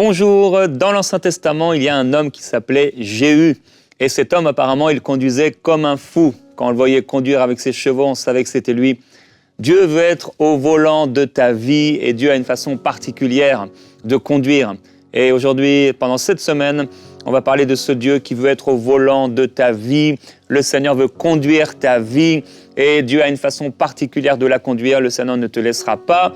Bonjour, dans l'Ancien Testament, il y a un homme qui s'appelait Jéhu. Et cet homme, apparemment, il conduisait comme un fou. Quand on le voyait conduire avec ses chevaux, on savait que c'était lui. Dieu veut être au volant de ta vie et Dieu a une façon particulière de conduire. Et aujourd'hui, pendant cette semaine, on va parler de ce Dieu qui veut être au volant de ta vie. Le Seigneur veut conduire ta vie et Dieu a une façon particulière de la conduire. Le Seigneur ne te laissera pas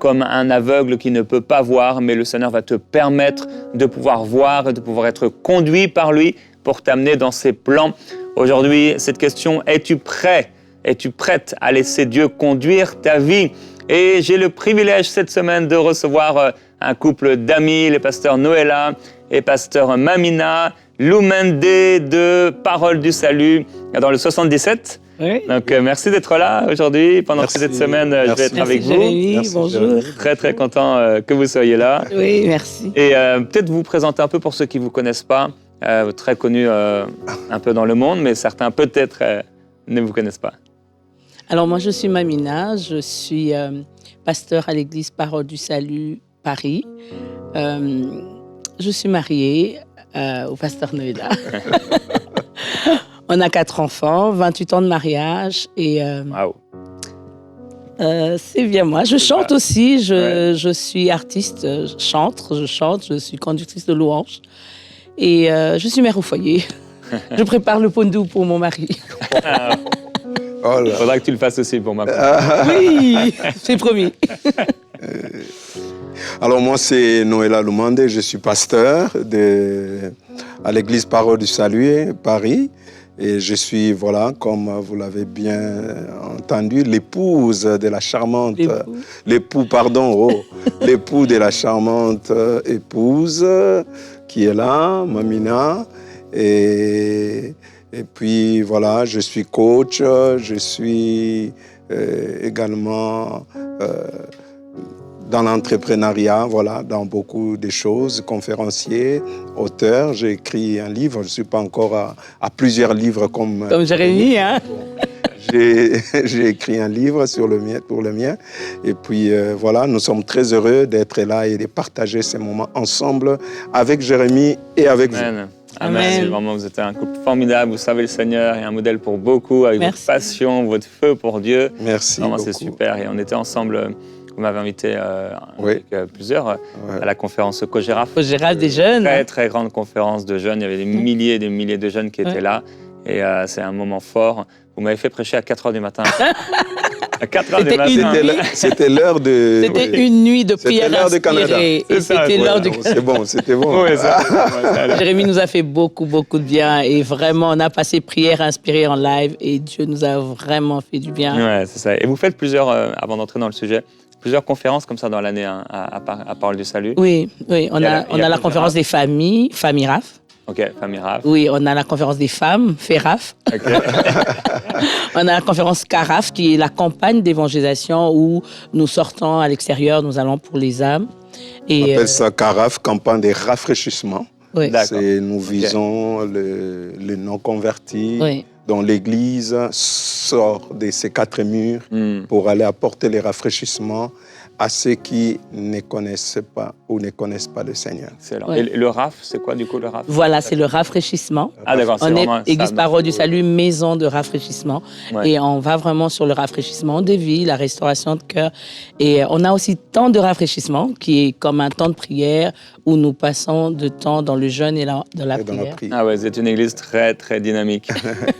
comme un aveugle qui ne peut pas voir, mais le Seigneur va te permettre de pouvoir voir et de pouvoir être conduit par lui pour t'amener dans ses plans. Aujourd'hui, cette question, es-tu prêt? Es-tu prête à laisser Dieu conduire ta vie? Et j'ai le privilège cette semaine de recevoir un couple d'amis, les pasteurs Noëlla et pasteur Mamina, Lumende de Parole du Salut dans le 77. Oui. Donc, merci d'être là aujourd'hui. Pendant cette semaine, je vais être avec vous. Jérémy, bonjour. Très, très content que vous soyez là. Oui, merci. Et peut-être vous présenter un peu pour ceux qui ne vous connaissent pas. Très connu un peu dans le monde, mais certains peut-être ne vous connaissent pas. Alors, moi, je suis Mamina. Je suis pasteur à l'église Parole du Salut, Paris. Je suis mariée au pasteur Noëlla. On a 4 enfants, 28 ans de mariage et Wow. C'est bien moi. Je chante aussi, je suis artiste, je chante, je suis conductrice de louanges et je suis mère au foyer. Je prépare le pondou pour mon mari. Oh là. Faudra que tu le fasses aussi pour ma part. Oui, c'est promis. Alors moi, c'est Noëlla Lumende, je suis pasteur à l'église Parole du Salut, Paris. Et je suis, voilà, comme vous l'avez bien entendu, l'épouse de la charmante... L'époux de la charmante épouse qui est là, Mamina. Et puis, voilà, je suis coach, je suis également... dans l'entrepreneuriat, voilà, dans beaucoup de choses, conférencier, auteur. J'ai écrit un livre, je ne suis pas encore à plusieurs livres comme Jérémy, hein? J'ai écrit un livre pour le mien. Et puis voilà, nous sommes très heureux d'être là et de partager ces moments ensemble avec Jérémy et avec vous. Amen. Vraiment, vous êtes un couple formidable, vous savez le Seigneur est un modèle pour beaucoup, avec votre passion, votre feu pour Dieu. Merci vraiment, beaucoup. C'est super. Et on était ensemble... Vous m'avez invité avec plusieurs à la conférence Cogéraf. Cogéraf des jeunes. Très, très grande conférence de jeunes. Il y avait des milliers et des milliers de jeunes qui étaient là. Et c'est un moment fort. Vous m'avez fait prêcher à 4h du matin. À 4h du matin. C'était l'heure de... C'était une nuit de prière C'était l'heure du Canada. Et c'était l'heure du... C'est bon, c'était bon. Oui, Jérémy nous a fait beaucoup, beaucoup de bien. Et vraiment, on a passé prière inspirée en live. Et Dieu nous a vraiment fait du bien. Oui, c'est ça. Et vous faites plusieurs, avant d'entrer dans le sujet, plusieurs conférences comme ça dans l'année à Parole du Salut. Oui, on a la conférence des familles, Famille RAF. Ok, Famille RAF. Oui, on a la conférence des femmes, FERAF. Okay. On a la conférence CARAF, qui est la campagne d'évangélisation où nous sortons à l'extérieur, nous allons pour les âmes. On appelle ça CARAF, campagne de rafraîchissement. Oui. Nous visons les non-convertis. Oui. Dont l'Église sort de ces 4 murs pour aller apporter les rafraîchissements à ceux qui ne connaissent pas ou ne connaissent pas le Seigneur. Excellent. Et le RAF, c'est quoi du coup le RAF? Voilà, c'est le rafraîchissement. Ah d'accord, on est Église Parole du Salut, maison de rafraîchissement. Ouais. Et on va vraiment sur le rafraîchissement de vie, la restauration de cœur. Et on a aussi temps de rafraîchissement qui est comme un temps de prière où nous passons de temps dans le jeûne et dans la prière. Ah ouais, c'est une église très, très dynamique.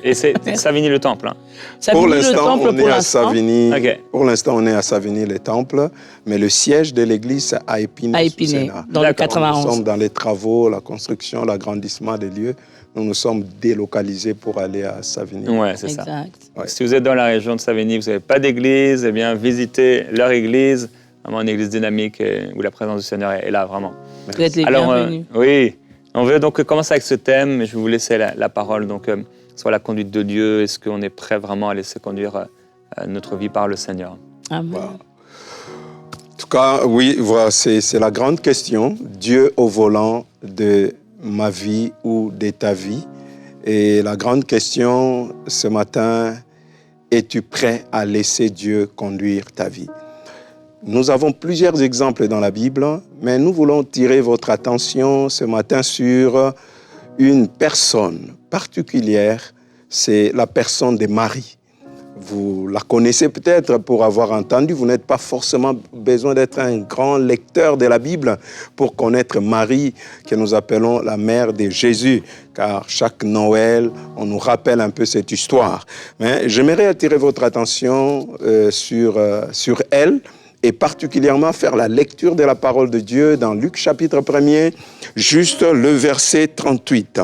Et c'est Savigny-le-Temple. Hein. Pour l'instant, on est à Savigny. Okay. Pour l'instant, on est à Savigny-le-Temple, mais le siège de l'église, c'est à Épinay, dans le 91. Nous sommes dans les travaux, la construction, l'agrandissement des lieux. Nous nous sommes délocalisés pour aller à Savigny. Oui, c'est ça. Ouais. Si vous êtes dans la région de Savigny, vous n'avez pas d'église, eh bien, visitez leur église. Vraiment une église dynamique où la présence du Seigneur est là, vraiment. Vous êtes les bienvenus. Oui, on veut donc commencer avec ce thème, mais je vais vous laisser la parole. Donc, sur la conduite de Dieu, est-ce qu'on est prêt vraiment à laisser conduire notre vie par le Seigneur? Amen. Wow. En tout cas, oui, voilà, c'est la grande question. Dieu au volant de ma vie ou de ta vie. Et la grande question ce matin, es-tu prêt à laisser Dieu conduire ta vie? Nous avons plusieurs exemples dans la Bible, mais nous voulons tirer votre attention ce matin sur une personne particulière, c'est la personne de Marie. Vous la connaissez peut-être pour avoir entendu, vous n'êtes pas forcément besoin d'être un grand lecteur de la Bible pour connaître Marie, que nous appelons la mère de Jésus, car chaque Noël, on nous rappelle un peu cette histoire. Mais j'aimerais attirer votre attention sur elle, et particulièrement faire la lecture de la parole de Dieu dans Luc chapitre 1er, juste le verset 38,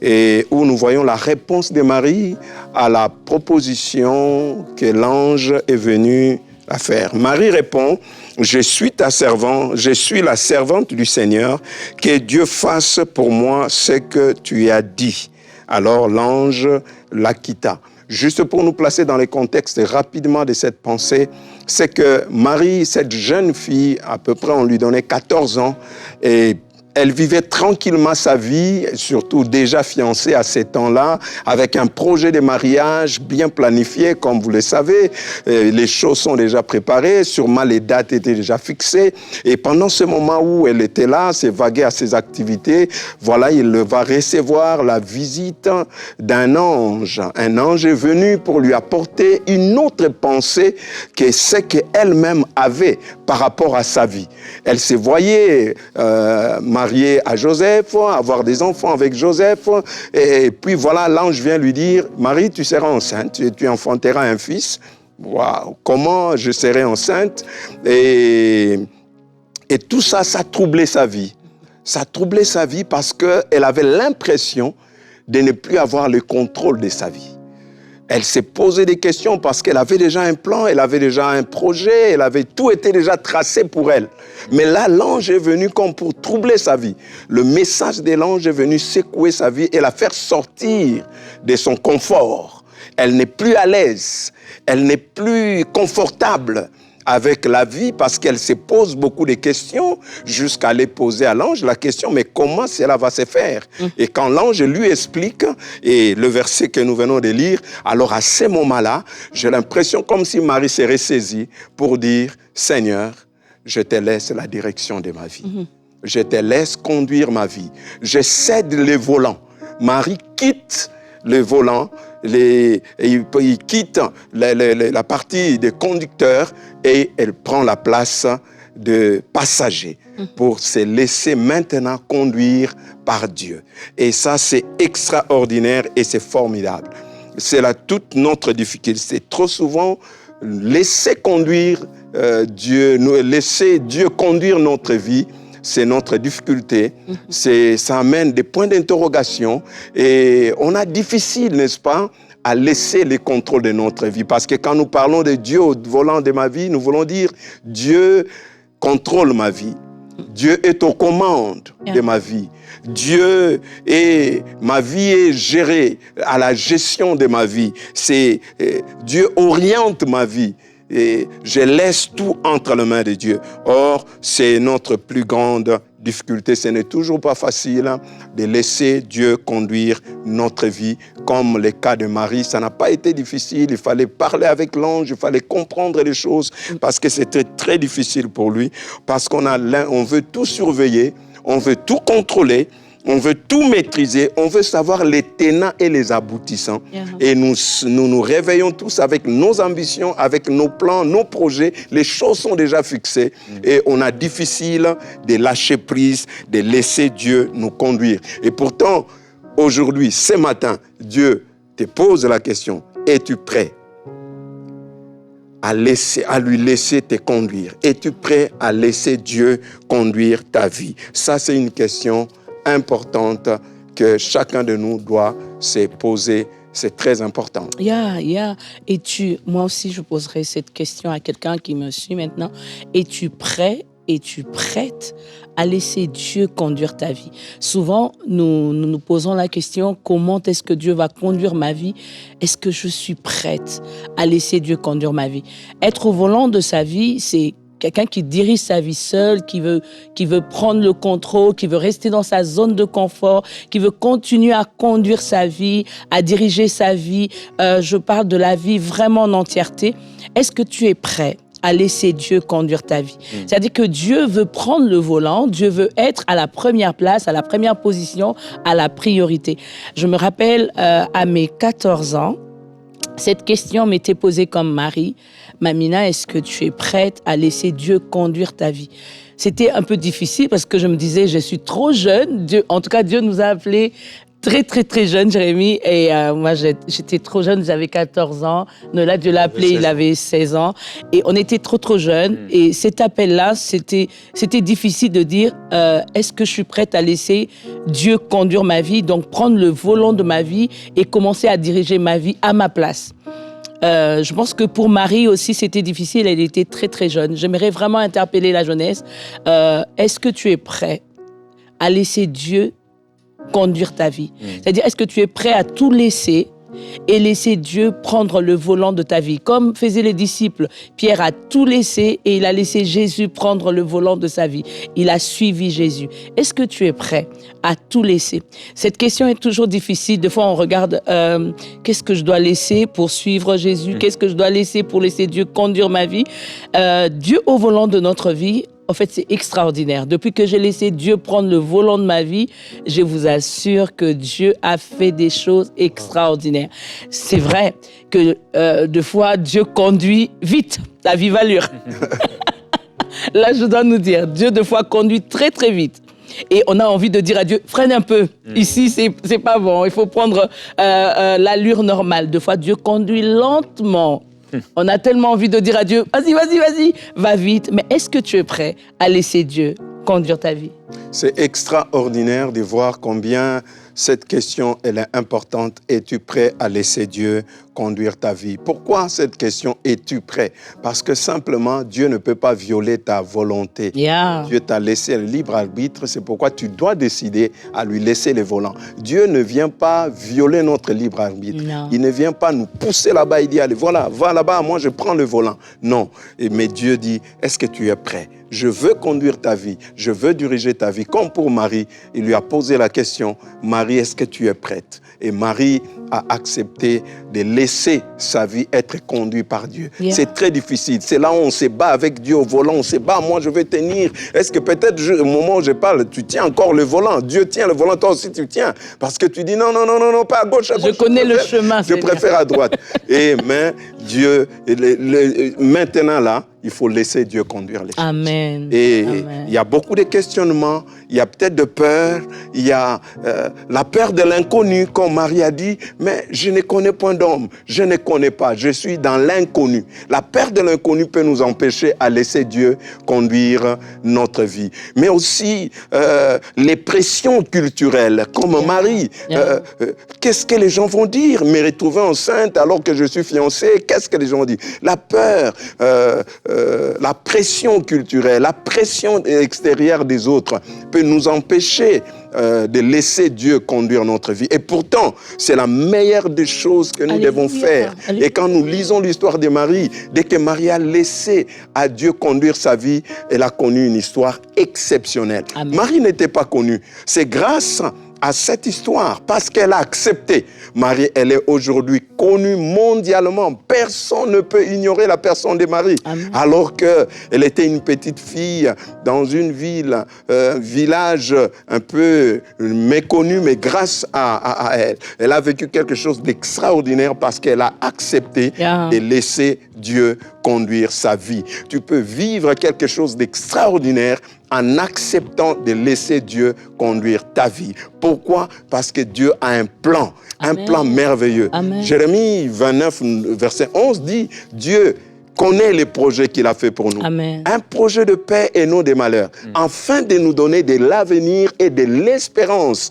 et où nous voyons la réponse de Marie à la proposition que l'ange est venu la faire. Marie répond, « Je suis ta servante, je suis la servante du Seigneur, que Dieu fasse pour moi ce que tu as dit. » Alors l'ange la quitta. Juste pour nous placer dans les contextes rapidement de cette pensée, c'est que Marie, cette jeune fille, à peu près on lui donnait 14 ans, et elle vivait tranquillement sa vie, surtout déjà fiancée à ces temps-là, avec un projet de mariage bien planifié, comme vous le savez. Les choses sont déjà préparées, sûrement les dates étaient déjà fixées. Et pendant ce moment où elle était là, s'évaguait à ses activités, voilà, il va recevoir la visite d'un ange. Un ange est venu pour lui apporter une autre pensée que ce qu'elle-même avait par rapport à sa vie. Elle se voyait mariée à Joseph, avoir des enfants avec Joseph, et puis voilà, l'ange vient lui dire, Marie, tu seras enceinte, tu enfanteras un fils. Waouh, comment je serai enceinte? Et tout ça, ça troublait sa vie. Ça troublait sa vie parce qu'elle avait l'impression de ne plus avoir le contrôle de sa vie. Elle s'est posé des questions parce qu'elle avait déjà un plan, elle avait déjà un projet, tout était déjà tracé pour elle. Mais là, l'ange est venu comme pour troubler sa vie. Le message de l'ange est venu secouer sa vie et la faire sortir de son confort. Elle n'est plus à l'aise, elle n'est plus confortable avec la vie parce qu'elle se pose beaucoup de questions jusqu'à aller poser à l'ange la question, mais comment cela va se faire? Et quand l'ange lui explique, et le verset que nous venons de lire, alors à ce moment-là, j'ai l'impression comme si Marie s'est ressaisie pour dire, Seigneur, je te laisse la direction de ma vie. Je te laisse conduire ma vie. Je cède le volant. Marie quitte le volant, il quitte la partie de conducteur et elle prend la place de passager pour se laisser maintenant conduire par Dieu. Et ça, c'est extraordinaire et c'est formidable. C'est là toute notre difficulté. C'est trop souvent laisser conduire laisser Dieu conduire notre vie. C'est notre difficulté, ça amène des points d'interrogation et on a difficile, n'est-ce pas, à laisser les contrôles de notre vie. Parce que quand nous parlons de Dieu au volant de ma vie, nous voulons dire Dieu contrôle ma vie. Dieu est aux commandes de ma vie. Ma vie est gérée à la gestion de ma vie. Dieu oriente ma vie. Et je laisse tout entre les mains de Dieu. Or, c'est notre plus grande difficulté. Ce n'est toujours pas facile de laisser Dieu conduire notre vie. Comme le cas de Marie, ça n'a pas été difficile. Il fallait parler avec l'ange, il fallait comprendre les choses parce que c'était très difficile pour lui. Parce qu'on veut tout surveiller, on veut tout contrôler. On veut tout maîtriser, on veut savoir les tenants et les aboutissants. Et nous réveillons tous avec nos ambitions, avec nos plans, nos projets. Les choses sont déjà fixées et on a difficile de lâcher prise, de laisser Dieu nous conduire. Et pourtant, aujourd'hui, ce matin, Dieu te pose la question, es-tu prêt à lui laisser te conduire? Es-tu prêt à laisser Dieu conduire ta vie? Ça, c'est une question importante que chacun de nous doit se poser. C'est très important. Et moi aussi, je poserai cette question à quelqu'un qui me suit maintenant. Es-tu prêt? Es-tu prête à laisser Dieu conduire ta vie? Souvent, nous posons la question, comment est-ce que Dieu va conduire ma vie? Est-ce que je suis prête à laisser Dieu conduire ma vie? Être au volant de sa vie, c'est quelqu'un qui dirige sa vie seul, qui veut prendre le contrôle, qui veut rester dans sa zone de confort, qui veut continuer à conduire sa vie, à diriger sa vie. Je parle de la vie vraiment en entièreté. Est-ce que tu es prêt à laisser Dieu conduire ta vie. C'est-à-dire que Dieu veut prendre le volant, Dieu veut être à la première place, à la première position, à la priorité. Je me rappelle à mes 14 ans, cette question m'était posée comme Marie. Mamina, est-ce que tu es prête à laisser Dieu conduire ta vie? C'était un peu difficile parce que je me disais, je suis trop jeune. En tout cas, Dieu nous a appelés très, très, très jeunes, Jérémy. Et moi, j'étais trop jeune, j'avais 14 ans. Nola, Dieu l'a appelé, il avait 16 ans. Et on était trop, trop jeunes. Et cet appel-là, c'était difficile de dire, est-ce que je suis prête à laisser Dieu conduire ma vie, donc prendre le volant de ma vie et commencer à diriger ma vie à ma place. Je pense que pour Marie aussi, c'était difficile. Elle était très, très jeune. J'aimerais vraiment interpeller la jeunesse. Est-ce que tu es prêt à laisser Dieu conduire ta vie? C'est-à-dire, est-ce que tu es prêt à tout laisser et laisser Dieu prendre le volant de ta vie? Comme faisaient les disciples, Pierre a tout laissé et il a laissé Jésus prendre le volant de sa vie. Il a suivi Jésus. Est-ce que tu es prêt à tout laisser? Cette question est toujours difficile. Des fois, on regarde qu'est-ce que je dois laisser pour suivre Jésus? Qu'est-ce que je dois laisser pour laisser Dieu conduire ma vie? Dieu au volant de notre vie, en fait, c'est extraordinaire. Depuis que j'ai laissé Dieu prendre le volant de ma vie, je vous assure que Dieu a fait des choses extraordinaires. C'est vrai que des fois, Dieu conduit vite, à vive allure. Là, je dois nous dire, Dieu, des fois, conduit très, très vite. Et on a envie de dire à Dieu, freine un peu. Ici, c'est pas bon. Il faut prendre l'allure normale. Des fois, Dieu conduit lentement. On a tellement envie de dire à Dieu, vas-y, va vite. Mais est-ce que tu es prêt à laisser Dieu conduire ta vie? C'est extraordinaire de voir combien cette question elle est importante. Es-tu prêt à laisser Dieu conduire ta vie? Pourquoi cette question, es-tu prêt? Parce que simplement, Dieu ne peut pas violer ta volonté. Yeah. Dieu t'a laissé le libre arbitre, c'est pourquoi tu dois décider à lui laisser le volant. Dieu ne vient pas violer notre libre arbitre. Non. Il ne vient pas nous pousser là-bas et dire, allez, voilà, va là-bas, moi je prends le volant. Non, mais Dieu dit, est-ce que tu es prêt? Je veux conduire ta vie, je veux diriger ta vie. Comme pour Marie, il lui a posé la question, Marie, est-ce que tu es prête? Et Marie a accepté de laisser sa vie être conduite par Dieu. Yeah. C'est très difficile. C'est là où on se bat avec Dieu au volant. On se bat, moi je veux tenir. Est-ce que peut-être au moment où je parle, tu tiens encore le volant? Dieu tient le volant, toi aussi tu tiens. Parce que tu dis non, pas à gauche, à gauche. Je connais le chemin. Je préfère à droite. Mais Dieu, maintenant là, il faut laisser Dieu conduire les choses. Amen. Et il y a beaucoup de questionnements, il y a peut-être de peur, il y a la peur de l'inconnu, comme Marie a dit, mais je ne connais point d'homme, je ne connais pas, je suis dans l'inconnu. La peur de l'inconnu peut nous empêcher à laisser Dieu conduire notre vie. Mais aussi les pressions culturelles, comme Marie. Qu'est-ce que les gens vont dire? Me retrouver enceinte alors que je suis fiancée, qu'est-ce que les gens vont dire? La peur, la pression culturelle, la pression extérieure des autres peut nous empêcher de laisser Dieu conduire notre vie. Et pourtant, c'est la meilleure des choses que nous devons faire. Et quand nous lisons l'histoire de Marie, dès que Marie a laissé à Dieu conduire sa vie, elle a connu une histoire exceptionnelle. Amen. Marie n'était pas connue. C'est grâce à cette histoire, parce qu'elle a accepté. Marie, elle est aujourd'hui connue mondialement. Personne ne peut ignorer la personne de Marie. Amen. Alors qu'elle était une petite fille dans une ville, village un peu méconnu, mais grâce à elle, elle a vécu quelque chose d'extraordinaire parce qu'elle a accepté de laisser Dieu conduire sa vie. Tu peux vivre quelque chose d'extraordinaire en acceptant de laisser Dieu conduire ta vie. Pourquoi? Parce que Dieu a un plan, un plan merveilleux. Amen. Jérémie 29, verset 11 dit, Dieu connaît les projets qu'il a fait pour nous. Amen. Un projet de paix et non de malheur, afin de nous donner de l'avenir et de l'espérance.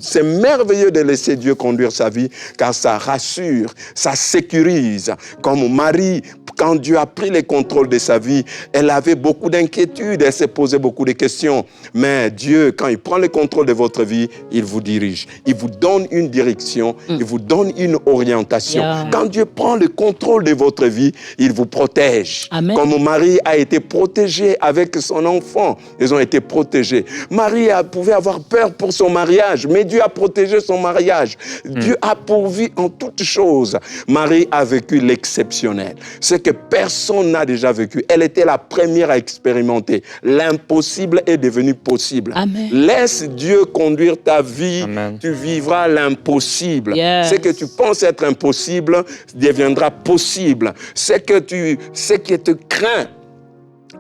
C'est merveilleux de laisser Dieu conduire sa vie, car ça rassure, ça sécurise. Comme Marie, quand Dieu a pris le contrôle de sa vie, elle avait beaucoup d'inquiétudes, elle s'est posé beaucoup de questions. Mais Dieu, quand il prend le contrôle de votre vie, il vous dirige. Il vous donne une direction, il vous donne une orientation. Quand Dieu prend le contrôle de votre vie, il vous protège. Amen. Comme Marie a été protégée avec son enfant, ils ont été protégés. Marie pouvait avoir peur pour son mariage, mais Dieu a protégé son mariage. Dieu a pourvu en toutes choses. Marie a vécu l'exceptionnel. Ce que que personne n'a déjà vécu. Elle était la première à expérimenter. L'impossible est devenu possible. Amen. Laisse Dieu conduire ta vie. Amen. Tu vivras l'impossible. Yes. Ce que tu penses être impossible deviendra possible. Ce qui te craint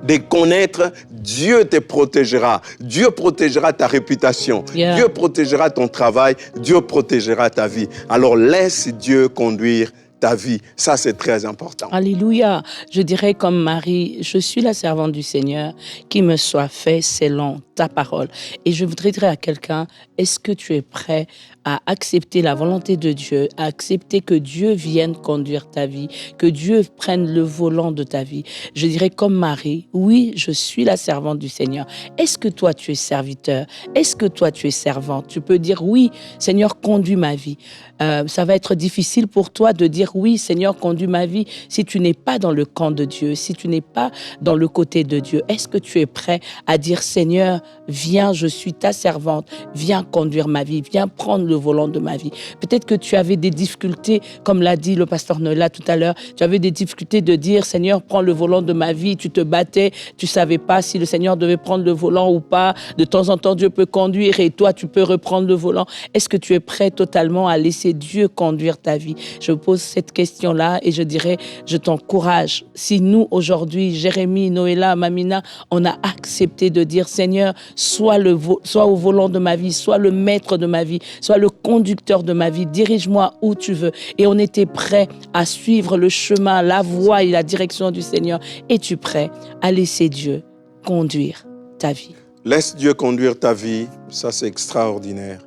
de connaître, Dieu te protégera. Dieu protégera ta réputation. Yeah. Dieu protégera ton travail. Dieu protégera ta vie. Alors laisse Dieu conduire ta vie. Ça, c'est très important. Alléluia. Je dirais comme Marie, je suis la servante du Seigneur, qu'il me soit fait selon ta parole. Et je voudrais dire à quelqu'un, est-ce que tu es prêt à accepter la volonté de Dieu, à accepter que Dieu vienne conduire ta vie, que Dieu prenne le volant de ta vie? Je dirais comme Marie, oui, je suis la servante du Seigneur. Est-ce que toi, tu es serviteur? Est-ce que toi, tu es servante? Tu peux dire, oui, Seigneur, conduis ma vie. Ça va être difficile pour toi de dire, oui, Seigneur, conduis ma vie, si tu n'es pas dans le camp de Dieu, si tu n'es pas dans le côté de Dieu. Est-ce que tu es prêt à dire, Seigneur, viens, je suis ta servante, viens conduire ma vie, viens prendre le volant de ma vie. Peut-être que tu avais des difficultés, comme l'a dit le pasteur Noëlla tout à l'heure, tu avais des difficultés de dire, Seigneur, prends le volant de ma vie, tu te battais, tu ne savais pas si le Seigneur devait prendre le volant ou pas. De temps en temps, Dieu peut conduire et toi, tu peux reprendre le volant. Est-ce que tu es prêt totalement à laisser Dieu conduire ta vie? Je pose cette question-là et je dirais, je t'encourage. Si nous, aujourd'hui, Jérémie, Noëlla, Mamina, on a accepté de dire, Seigneur, sois au volant de ma vie, sois le maître de ma vie, sois le conducteur de ma vie, dirige-moi où tu veux. Et on était prêt à suivre le chemin, la voie et la direction du Seigneur. Es-tu prêt à laisser Dieu conduire ta vie? Laisse Dieu conduire ta vie, ça c'est extraordinaire.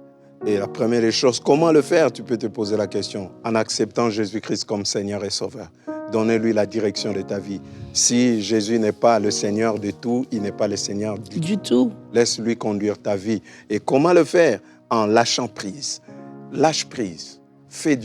Et la première des choses, comment le faire? Tu peux te poser la question. En acceptant Jésus-Christ comme Seigneur et Sauveur. Donnez-lui la direction de ta vie. Si Jésus n'est pas le Seigneur de tout, il n'est pas le Seigneur du tout. Laisse-lui conduire ta vie. Et comment le faire? En lâchant prise. Lâche prise. Fais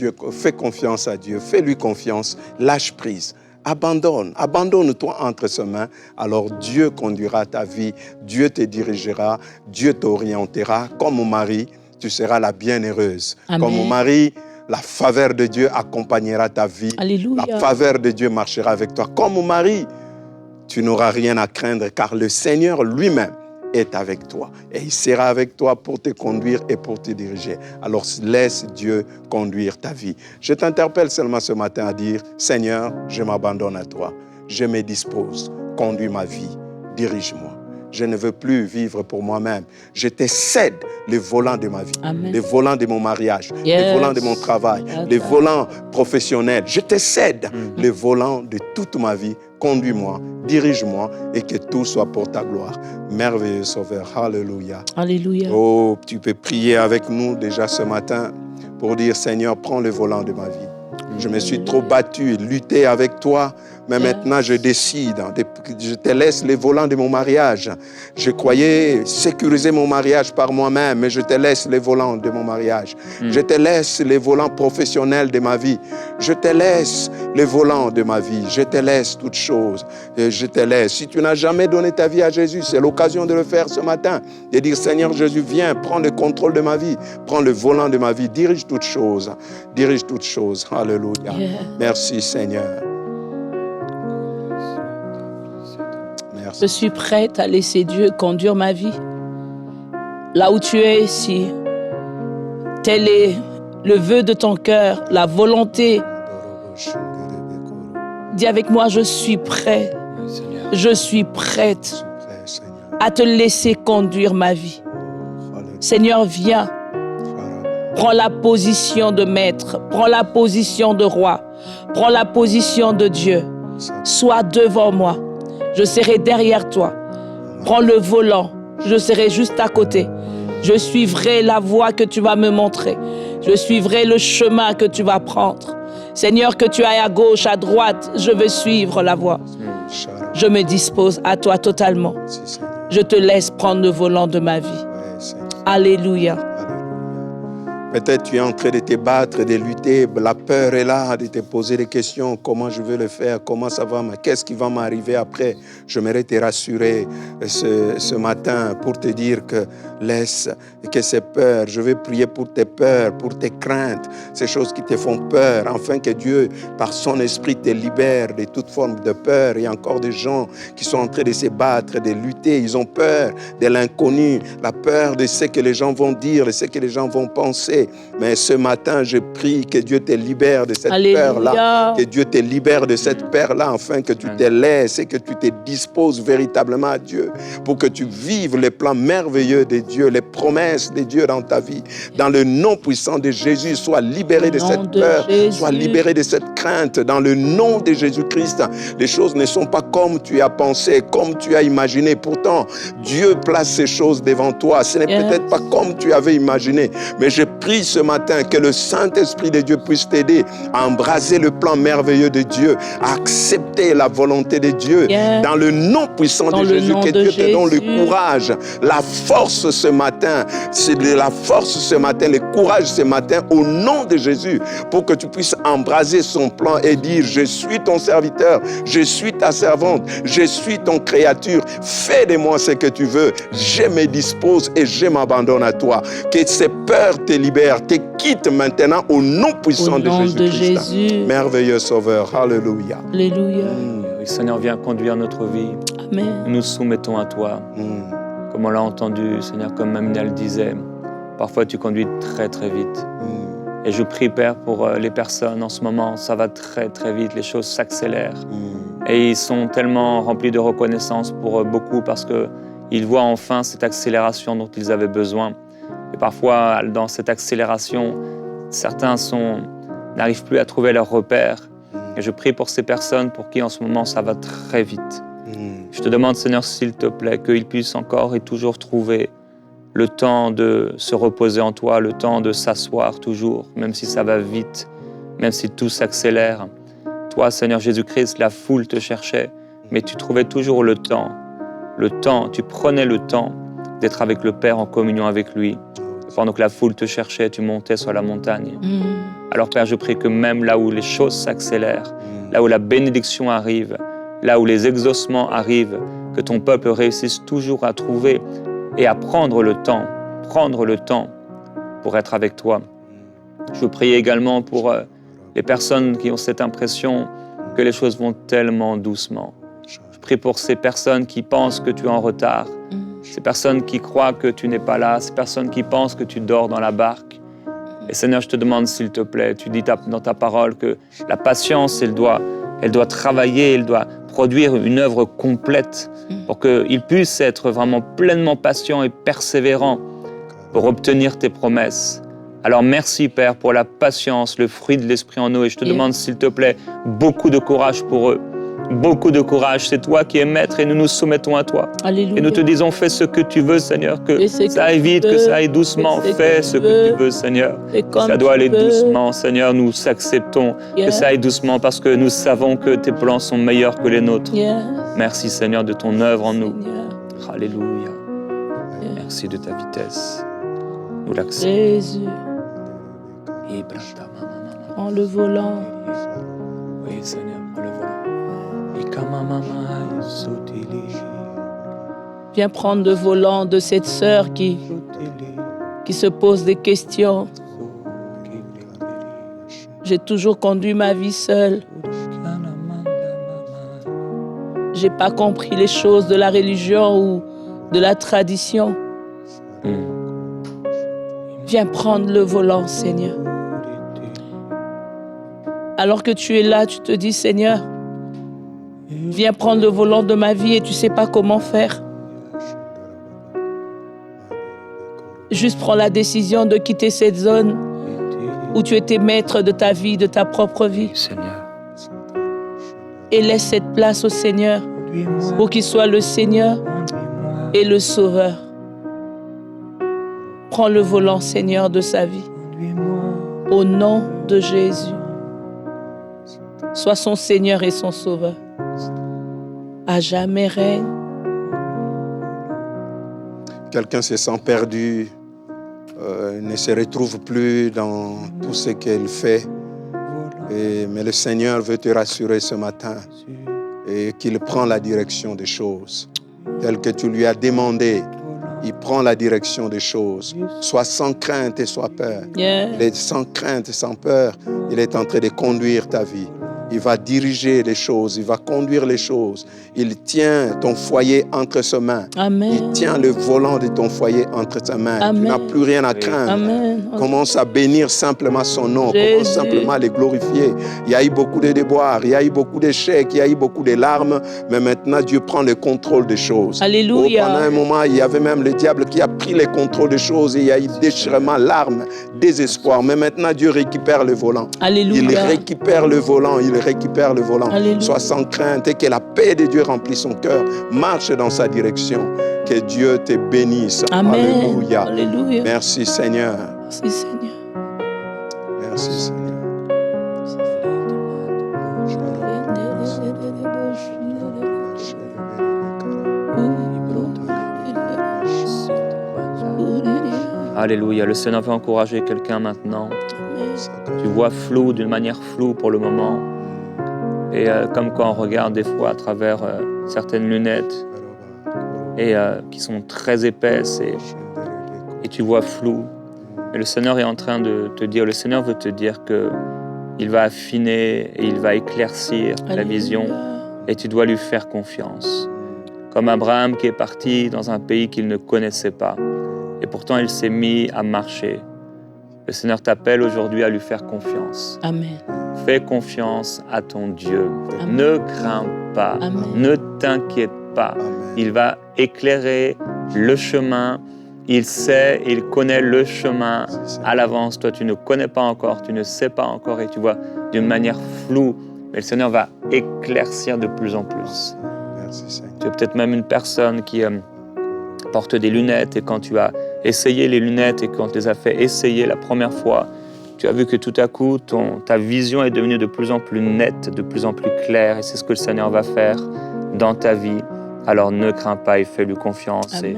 confiance à Dieu. Fais-lui confiance. Lâche prise. Abandonne-toi entre ses mains. Alors Dieu conduira ta vie. Dieu te dirigera. Dieu t'orientera. Comme Marie, tu seras la bienheureuse. Amen. Comme Marie, la faveur de Dieu accompagnera ta vie. Alléluia. La faveur de Dieu marchera avec toi. Comme Marie, tu n'auras rien à craindre car le Seigneur lui-même est avec toi. Et il sera avec toi pour te conduire et pour te diriger. Alors laisse Dieu conduire ta vie. Je t'interpelle seulement ce matin à dire, Seigneur, je m'abandonne à toi. Je me dispose. Conduis ma vie. Dirige-moi. Je ne veux plus vivre pour moi-même. Je te cède le volant de ma vie, Amen. le volant de mon mariage, Yes. le volant de mon travail, le volant professionnel. Je te cède le volant de toute ma vie. Conduis-moi, dirige-moi et que tout soit pour ta gloire. Merveilleux Sauveur. Alléluia. Alléluia. Oh, tu peux prier avec nous déjà ce matin pour dire, Seigneur, prends le volant de ma vie. Je me suis trop battu, lutté avec toi, mais maintenant je décide, je te laisse les volants de mon mariage. Je croyais sécuriser mon mariage par moi-même, mais je te laisse les volants de mon mariage. Je te laisse les volants professionnels de ma vie. Je te laisse les volants de ma vie. Je te laisse toutes choses. Je te laisse. Si tu n'as jamais donné ta vie à Jésus, c'est l'occasion de le faire ce matin. De dire, Seigneur Jésus, viens, prends le contrôle de ma vie. Prends le volant de ma vie. Dirige toutes choses. Dirige toutes choses. Alléluia. Yeah. Merci Seigneur. Merci. Je suis prête à laisser Dieu conduire ma vie. Là où tu es, si tel est le vœu de ton cœur, la volonté, dis avec moi, je suis prêt. Je suis prête à te laisser conduire ma vie. Seigneur, viens. Prends la position de maître, prends la position de roi, prends la position de Dieu. Sois devant moi, je serai derrière toi. Prends le volant, je serai juste à côté. Je suivrai la voie que tu vas me montrer. Je suivrai le chemin que tu vas prendre. Seigneur, que tu ailles à gauche, à droite, je veux suivre la voie. Je me dispose à toi totalement. Je te laisse prendre le volant de ma vie. Alléluia. Peut-être tu es en train de te battre, de lutter. La peur est là, de te poser des questions. Comment je vais le faire? Comment ça va? Qu'est-ce qui va m'arriver après? J'aimerais te rassurer ce matin pour te dire que laisse que ces peurs, je vais prier pour tes peurs, pour tes craintes, ces choses qui te font peur, afin que Dieu, par son esprit, te libère de toute forme de peur. Il y a encore des gens qui sont en train de se battre, de lutter. Ils ont peur de l'inconnu, la peur de ce que les gens vont dire, de ce que les gens vont penser. Mais ce matin, je prie que Dieu te libère de cette peur-là, que Dieu te libère de cette peur-là, afin que tu te laisses et que tu te disposes véritablement à Dieu, pour que tu vives les plans merveilleux de Dieu, les promesses de Dieu dans ta vie. Dans le nom puissant de Jésus, sois libéré de cette peur, sois libéré de cette crainte. Dans le nom de Jésus-Christ, les choses ne sont pas comme tu as pensé, comme tu as imaginé. Pourtant, Dieu place ces choses devant toi. Ce n'est peut-être pas comme tu avais imaginé, mais je prie ce matin que le Saint-Esprit de Dieu puisse t'aider à embraser le plan merveilleux de Dieu, à accepter la volonté de Dieu. Dans le nom puissant de Jésus, que Dieu te donne le courage, la force ce matin. C'est de la force ce matin, le courage ce matin, au nom de Jésus, pour que tu puisses embraser son plan et dire: je suis ton serviteur, je suis ta servante, je suis ton créature, fais de moi ce que tu veux, je me dispose et je m'abandonne à toi. Que ces peurs te libèrent, te quittent maintenant au nom puissant de Jésus-Christ. Merveilleux Sauveur, alléluia. Alléluia. Oui, Seigneur, viens conduire notre vie. Amen. Nous nous soumettons à toi. Comme on l'a entendu, Seigneur, comme Mamina le disait, parfois tu conduis très très vite. Et je prie, Père, pour les personnes en ce moment, ça va très très vite, les choses s'accélèrent. Et ils sont tellement remplis de reconnaissance pour beaucoup parce qu'ils voient enfin cette accélération dont ils avaient besoin. Et parfois, dans cette accélération, certains n'arrivent plus à trouver leurs repères. Et je prie pour ces personnes pour qui en ce moment ça va très vite. Je te demande, Seigneur, s'il te plaît, qu'ils puissent encore et toujours trouver le temps de se reposer en toi, le temps de s'asseoir toujours, même si ça va vite, même si tout s'accélère. Toi, Seigneur Jésus-Christ, la foule te cherchait, mais tu trouvais toujours le temps, tu prenais le temps d'être avec le Père en communion avec lui. Pendant que la foule te cherchait, tu montais sur la montagne. Alors, Père, je prie que même là où les choses s'accélèrent, là où la bénédiction arrive, là où les exaucements arrivent, que ton peuple réussisse toujours à trouver et à prendre le temps pour être avec toi. Je prie également pour les personnes qui ont cette impression que les choses vont tellement doucement. Je prie pour ces personnes qui pensent que tu es en retard, ces personnes qui croient que tu n'es pas là, ces personnes qui pensent que tu dors dans la barque. Et Seigneur, je te demande, s'il te plaît, tu dis dans ta parole que la patience, elle doit travailler, elle doit produire une œuvre complète pour qu'il puisse être vraiment pleinement patient et persévérant pour obtenir tes promesses. Alors merci, Père, pour la patience, le fruit de l'Esprit en nous. Et je te demande, s'il te plaît, beaucoup de courage pour eux. Beaucoup de courage. C'est toi qui es maître et nous nous soumettons à toi. Alléluia. Et nous te disons, fais ce que tu veux, Seigneur, que ça aille vite, que ça aille doucement. Fais ce que tu veux, Seigneur. Ça doit aller doucement, Seigneur. Nous acceptons que ça aille doucement parce que nous savons que tes plans sont meilleurs que les nôtres. Merci, Seigneur, de ton œuvre en nous. Alléluia. Merci de ta vitesse. Nous l'acceptons. Jésus, prends le volant. Oui, Seigneur, prends le volant. Viens prendre le volant de cette sœur qui se pose des questions. J'ai toujours conduit ma vie seule. J'ai pas compris les choses de la religion ou de la tradition. Viens prendre le volant, Seigneur. Alors que tu es là, tu te dis, Seigneur, viens prendre le volant de ma vie et tu sais pas comment faire. Juste prends la décision de quitter cette zone où tu étais maître de ta vie, de ta propre vie. Seigneur. Et laisse cette place au Seigneur pour qu'il soit le Seigneur et le Sauveur. Prends le volant, Seigneur, de sa vie. Au nom de Jésus. Sois son Seigneur et son Sauveur. À jamais règne. Quelqu'un se sent perdu. ne se retrouve plus dans tout ce qu'elle fait. Mais le Seigneur veut te rassurer ce matin et qu'il prend la direction des choses. Tel que tu lui as demandé, il prend la direction des choses. Sois sans crainte et sois peur. Il est sans crainte et sans peur. Il est en train de conduire ta vie. Il va diriger les choses, il va conduire les choses. Il tient ton foyer entre ses mains. Amen. Il tient le volant de ton foyer entre ses mains. Amen. Tu n'as plus rien à craindre. Amen. Commence à bénir simplement son nom. Jésus. Commence simplement à le glorifier. Il y a eu beaucoup de déboires, il y a eu beaucoup d'échecs, il y a eu beaucoup de larmes. Mais maintenant, Dieu prend le contrôle des choses. Alléluia. Pendant un moment, il y avait même le diable qui a pris le contrôle des choses. Et il y a eu déchirement, larmes, désespoir. Mais maintenant, Dieu récupère le volant. Alléluia. Il récupère le volant. Il récupère le volant. Alléluia. Sois sans crainte et que la paix de Dieu remplisse son cœur. Marche dans sa direction. Que Dieu te bénisse. Amen. Alléluia. Alléluia. Merci Seigneur. Merci Seigneur. Merci Seigneur. Alléluia. Le Seigneur veut encourager quelqu'un maintenant. Tu vois flou, d'une manière floue pour le moment. Et comme quand on regarde des fois à travers certaines lunettes et qui sont très épaisses et tu vois flou. Mais le Seigneur est en train de te dire, le Seigneur veut te dire qu'il va affiner et il va éclaircir la vision et tu dois lui faire confiance. Comme Abraham qui est parti dans un pays qu'il ne connaissait pas et pourtant il s'est mis à marcher. Le Seigneur t'appelle aujourd'hui à lui faire confiance. Amen. Fais confiance à ton Dieu. Amen. Ne crains pas. Amen. Ne t'inquiète pas. Amen. Il va éclairer le chemin. Il sait, il connaît le chemin à l'avance. Toi, tu ne connais pas encore, tu ne sais pas encore et tu vois d'une manière floue. Mais le Seigneur va éclaircir de plus en plus. Merci Seigneur. Tu es peut-être même une personne qui porte des lunettes et quand tu as essayé les lunettes et quand tu les as fait essayer la première fois, tu as vu que tout à coup, ta vision est devenue de plus en plus nette, de plus en plus claire et c'est ce que le Seigneur va faire dans ta vie. Alors ne crains pas et fais-lui confiance. Amen. Et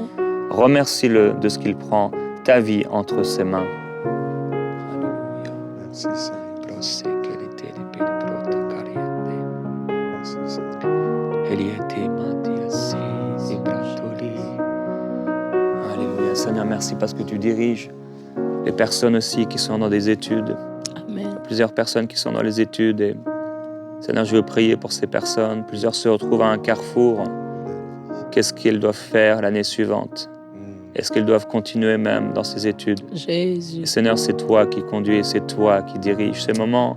remercie-le de ce qu'il prend ta vie entre ses mains. Merci Seigneur. Merci Seigneur. Alléluia. Seigneur, merci parce que tu diriges les personnes aussi qui sont dans des études. Amen. Plusieurs personnes qui sont dans les études. Et Seigneur, je veux prier pour ces personnes. Plusieurs se retrouvent à un carrefour. Qu'est-ce qu'ils doivent faire l'année suivante? Est-ce qu'ils doivent continuer même dans ces études? Jésus. Et Seigneur, c'est toi qui conduis, c'est toi qui diriges. Ces moments,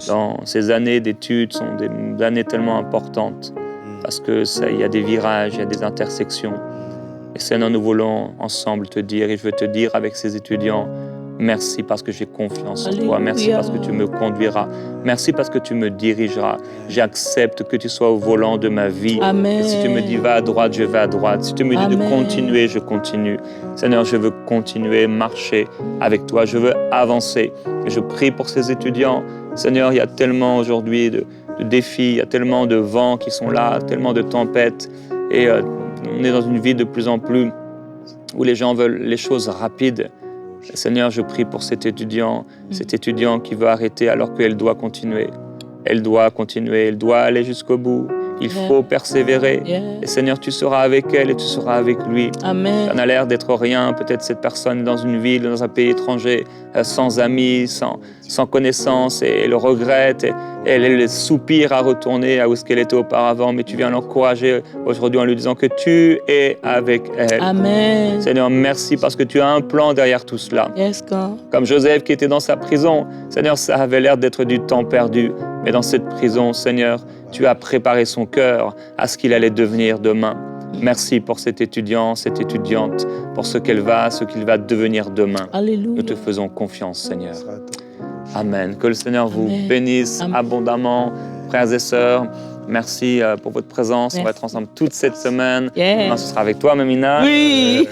dans ces années d'études, sont des années tellement importantes parce qu'il y a des virages, il y a des intersections. Et Seigneur, nous voulons ensemble te dire, et je veux te dire avec ces étudiants, merci parce que j'ai confiance en toi. Merci parce que tu me conduiras. Merci parce que tu me dirigeras. J'accepte que tu sois au volant de ma vie. Amen. Et si tu me dis va à droite, je vais à droite. Si tu me dis de continuer, je continue. Seigneur, je veux continuer, marcher avec toi. Je veux avancer. Et je prie pour ces étudiants. Seigneur, il y a tellement aujourd'hui de défis, il y a tellement de vents qui sont là, tellement de tempêtes. Et on est dans une vie de plus en plus où les gens veulent les choses rapides. Seigneur, je prie pour cet étudiant qui veut arrêter alors qu'elle doit continuer. Elle doit continuer, elle doit aller jusqu'au bout. Il faut persévérer. Et Seigneur, tu seras avec elle et tu seras avec lui. Amen. Ça n'a l'air d'être rien. Peut-être cette personne dans une ville, dans un pays étranger, sans amis, sans connaissances, et elle regrette. Et elle soupire à retourner à où est-ce qu'elle était auparavant. Mais tu viens l'encourager aujourd'hui en lui disant que tu es avec elle. Amen. Seigneur, merci parce que tu as un plan derrière tout cela. Yes, God. Comme Joseph qui était dans sa prison, Seigneur, ça avait l'air d'être du temps perdu. Mais dans cette prison, Seigneur, tu as préparé son cœur à ce qu'il allait devenir demain. Merci pour cet étudiant, cette étudiante, pour ce qu'il va devenir demain. Alléluia. Nous te faisons confiance, Seigneur. Amen. Que le Seigneur vous Amen. bénisse Amen. abondamment, frères et sœurs. Merci pour votre présence. Merci. On va être ensemble toute cette semaine. Yes. Demain, ce sera avec toi, Mamina. Oui.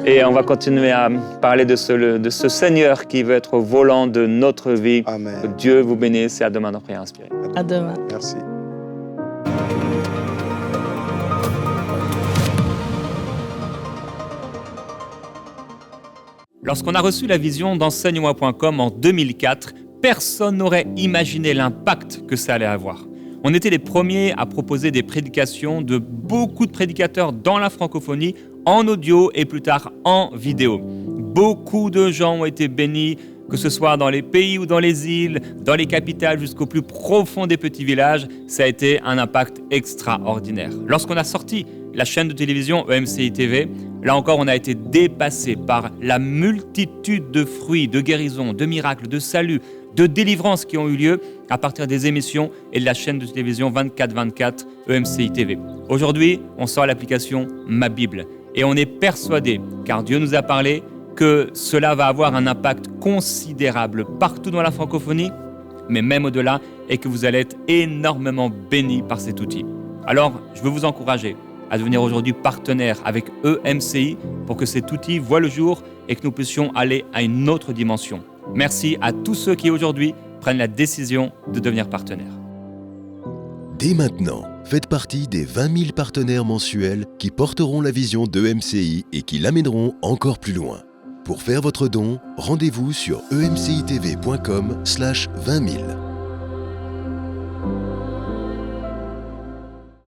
Et on va continuer à parler de ce Seigneur qui veut être au volant de notre vie. Amen. Que Dieu vous bénisse et à demain dans Prière Inspirée. À demain. Merci. Lorsqu'on a reçu la vision d'enseigne-moi.com en 2004, personne n'aurait imaginé l'impact que ça allait avoir. On était les premiers à proposer des prédications de beaucoup de prédicateurs dans la francophonie, en audio et plus tard en vidéo. Beaucoup de gens ont été bénis, que ce soit dans les pays ou dans les îles, dans les capitales jusqu'au plus profond des petits villages. Ça a été un impact extraordinaire. Lorsqu'on a sorti la chaîne de télévision EMCI TV, là encore on a été dépassé par la multitude de fruits, de guérisons, de miracles, de saluts, de délivrances qui ont eu lieu à partir des émissions et de la chaîne de télévision 24/24 EMCI TV. Aujourd'hui, on sort l'application Ma Bible et on est persuadé, car Dieu nous a parlé, que cela va avoir un impact considérable partout dans la francophonie, mais même au-delà, et que vous allez être énormément bénis par cet outil. Alors, je veux vous encourager à devenir aujourd'hui partenaire avec EMCI pour que cet outil voie le jour et que nous puissions aller à une autre dimension. Merci à tous ceux qui aujourd'hui prennent la décision de devenir partenaires. Dès maintenant, faites partie des 20 000 partenaires mensuels qui porteront la vision d'EMCI et qui l'amèneront encore plus loin. Pour faire votre don, rendez-vous sur emcitv.com/20 000.